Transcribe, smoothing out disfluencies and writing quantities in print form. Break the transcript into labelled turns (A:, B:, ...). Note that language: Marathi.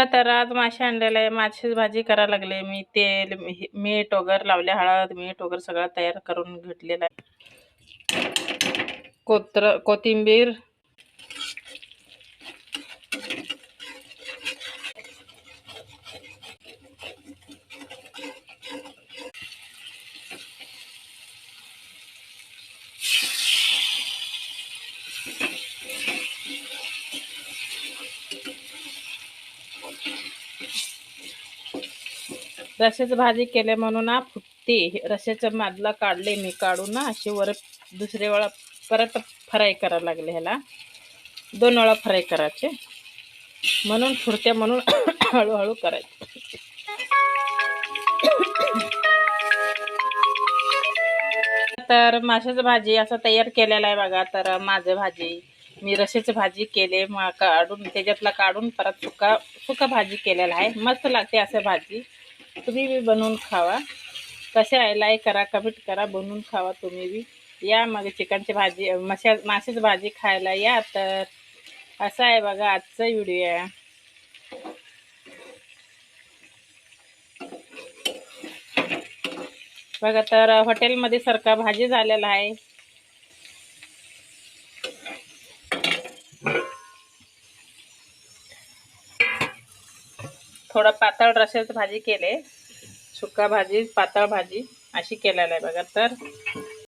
A: बघा तर आज मासे आणलेले आहे. माशाची भाजी करायला लागले मी. तेल मीठ वगैरे लावले, हळद मीठ वगैरे सगळं तयार करून घेतलेलं आहे. कोथिंबीर, रश्याची भाजी केले म्हणून ना फुटते. रश्याच्या मादला काढले मी, काढून ना अशी वर दुसरे वेळा परत फ्राय करायला लागले. ह्याला 2 वेळा फ्राय करायचे म्हणून फुटते, म्हणून हळूहळू करायचे. तर माशाची भाजी असं तयार केलेला आहे बघा. तर माझं भाजी मी रश्याची भाजी केले, काढून त्याच्यातला काढून परत सुका भाजी केलेला आहे. मस्त लागते असं भाजी. तुम्ही बी बनवून खावा. कसे आहे लाईक करा, कमेंट करा, बनवून खावा तुम्ही बी. या मग चिकनची भाजी माशाची भाजी खायला या. तर असं आहे बघा आजचा व्हिडिओ आहे. बघा तर हॉटेलमध्ये सारखा भाजी झालेला आहे. थोडा पातळ रश्याची भाजी केले, सुका भाजी पातळ भाजी अशी केलेला आहे बघा. तर